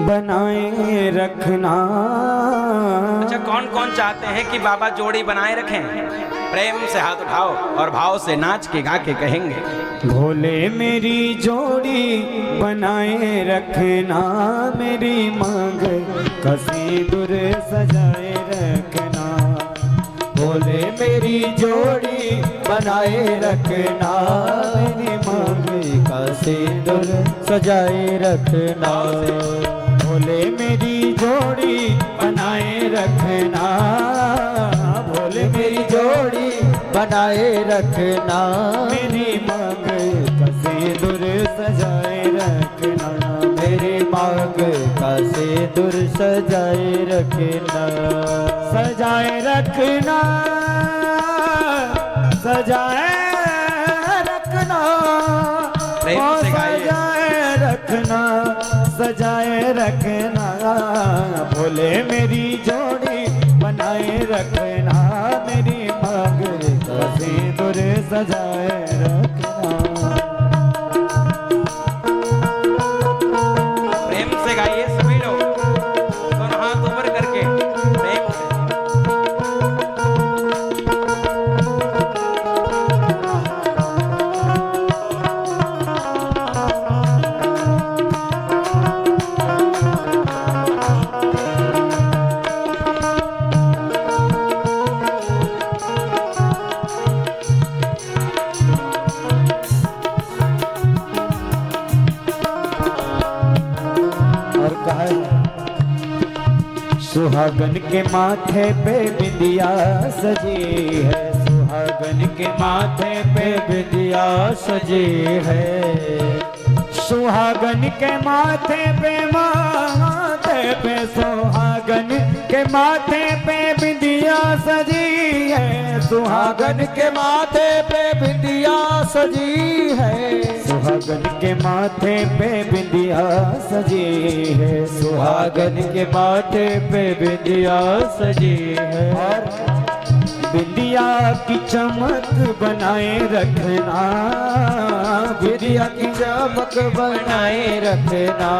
बनाए रखना। अच्छा, कौन कौन चाहते हैं कि बाबा जोड़ी बनाए रखें? प्रेम से हाथ उठाओ और भाव से नाच के गा के कहेंगे। भोले मेरी जोड़ी बनाए रखना, मेरी मांग का सिंदूर सजाए रखना। भोले मेरी जोड़ी बनाए रखना, मेरी मांग का सिंदूर सजाए रखना। भोले मेरी जोड़ी बनाए रखना, भोले मेरी जोड़ी बनाए रखना, मेरी मांग का सिंदूर सजाए रखना, मेरी मांग का सिंदूर सजाए रखना। सजाए रखना, सजाए रखना, सजाए रखना, सजाए रखना। भोले मेरी जोड़ी बनाए रखना, मेरी मांग का सिंदूर सजाए रखना। प्रेम से गाइए सभी लोग, दोनों हाथ ऊपर करके प्रेम से। सुहागन के माथे पे बिंदिया सजी है, सुहागन के माथे पे बिंदिया सजी है। सुहागन के माथे पे, माथे पे, सुहागन के माथे पे बिंदिया सजी है, सुहागन के माथे पे बिंदिया सजी है। सुहागन के माथे पे बिंदिया सजी है, सुहागन के माथे पे बिंदिया सजी है। और बिंदिया की चमक बनाए रखना, बिंदिया की चमक बनाए रखना,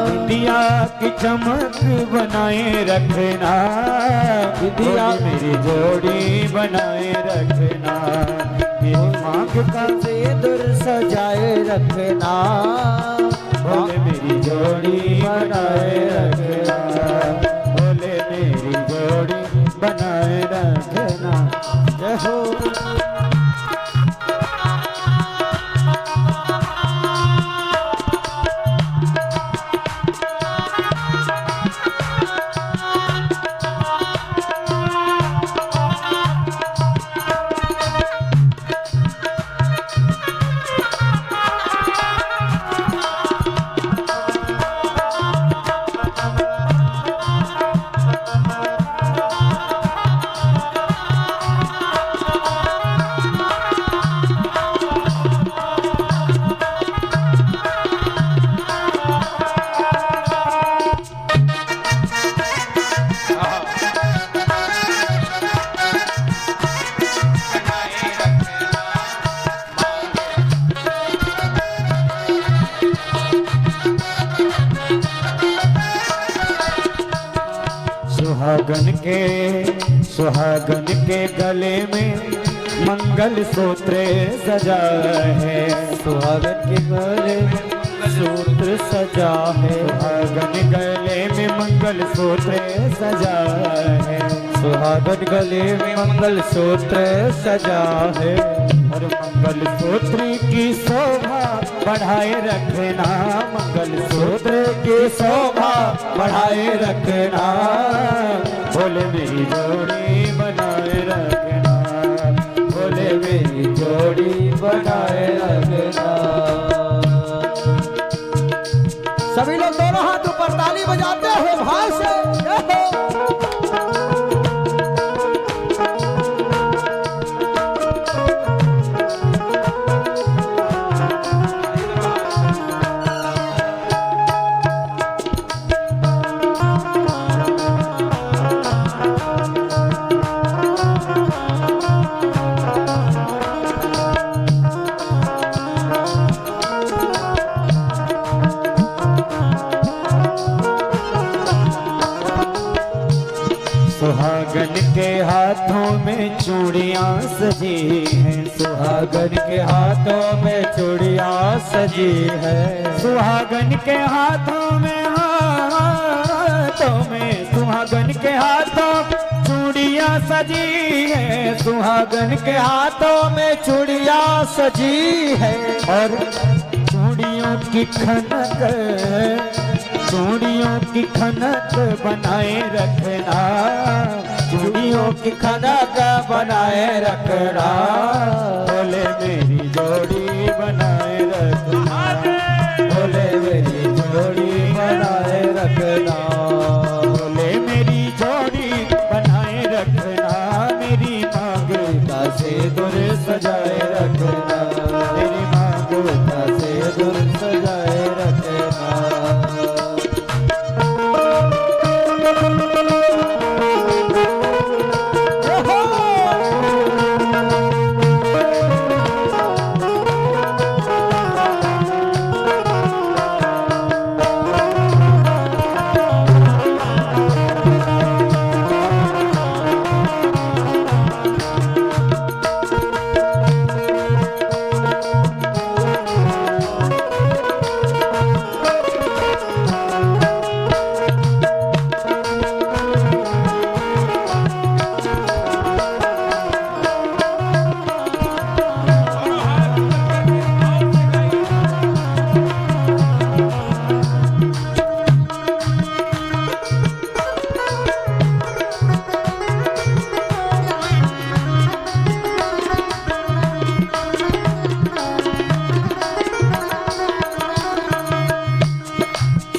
बिंदिया की चमक बनाए रखना, बिंदिया मेरी जोड़ी बनाए रखना, मेरी मांग का सिंदूर सजाए रखना। भोले मेरी जोड़ी बनाए रखना, भोले मेरी जोड़ी बनाए रखना। जय हो। सुहागन के गले में मंगल सूत्र सजा है, सुहागन के गले में सूत्र सजा है, सुहागन गले में मंगल सूत्र सजा है, सुहागन गले में मंगल सूत्र सजा है। और मंगल सूत्र की शोभा बढ़ाए रखना, मंगल सूत्र की शोभा बढ़ाए रखना। भोले मेरी जोड़ी बनाए रखना, भोले मेरी जोड़ी बनाए रखना। सभी लोग दोनों हाथ ऊपर ताली बजाते हुए भाव से सुहागन के हाथों में चूड़ियां सजी हैं, सुहागन के हाथों में चूड़ियां सजी है, सुहागन के हाथों में सुहागन के हाथों चूड़ियां सजी है, सुहागन के हाथों में चूड़ियां सजी है। और चूड़ियों की खनक, चूड़ियों की खनक बनाए रखना, चूड़ियों की खनक बनाए रखना, बोले मेरी जोड़ी बनाए रखना, बोले मेरी जोड़ी बनाए रखना, बोले मेरी जोड़ी बनाए रखना, मेरी मांग का सिंदूर सजाए रखना, मेरी मांग का सिंदूर सजाए रखना।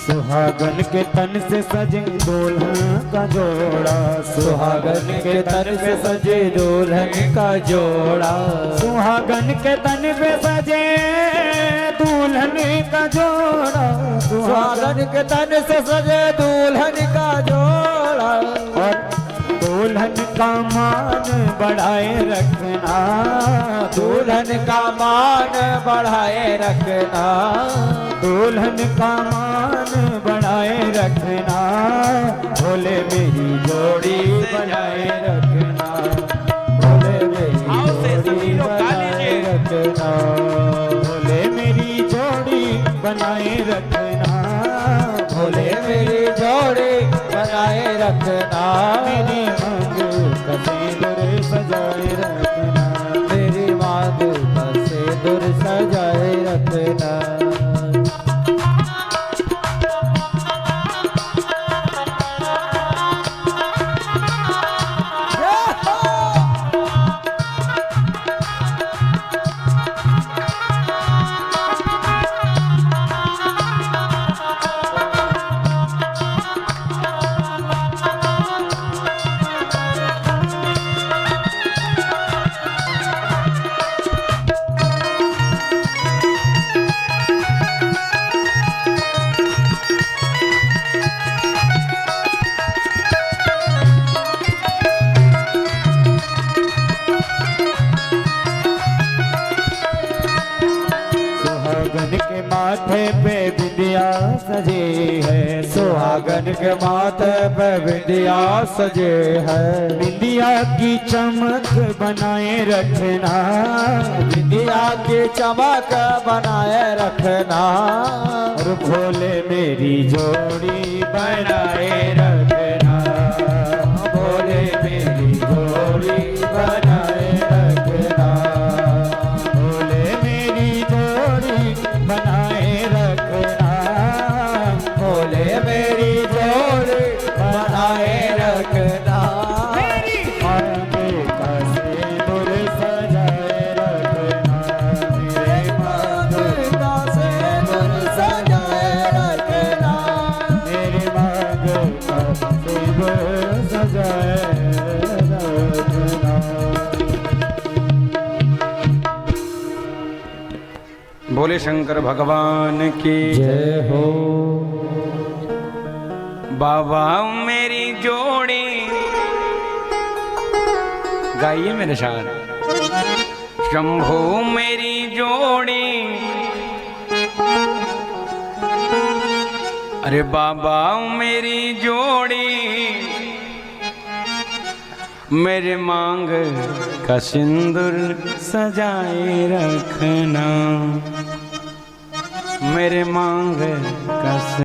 सुहागन के तन से सजे दुल्हन का जोड़ा, सुहागन के तन से सजे दुल्हन का जोड़ा, सुहागन के तन पे सजे दुल्हन का जोड़ा, सुहागन के तन से सजे दुल्हन का जोड़ा। और दुल्हन का मान बढ़ाए रखना, दुल्हन का मान बढ़ाए रखना, दुल्हन का मान बढ़ाए रखना, भोले मेरी जोड़ी बनाए रखना, भोले मेरी जोड़ी बनाए रखना, भोले मेरी जोड़ी बनाए रखना, भोले मेरी जोड़ी बनाए रखना, मेरी मांग का सिंदूर सजाए रखना, मेरी मांग का सिंदूर सजाए रखना। सुहागन के माथे पे बिंदिया सजे है, सुहागन के माथे पे बिंदिया सजे है, बिंदिया की चमक बनाए रखना, बिंदिया की चमक बनाए रखना, और भोले मेरी जोड़ी बनाए रखना, भोले मेरी जोड़ी बनाए रखना, भोले मेरी जोड़ी बनाए रखना, भोले मेरी जोड़ी बनाए रखना, मेरी मांग का सिंदूर सजाए रखना, मेरे मांग का सिंदूर सजाए रखना, मेरी मांग का सिंदूर सजाए रखना। बोले शंकर भगवान की जय हो। बाबा मेरी जोड़ी, गाइए मेरे साथ, शंभू मेरी जोड़ी, अरे बाबा मेरी जोड़ी, मेरे मांग का सिंदूर सजाए रखना, मेरे मांग का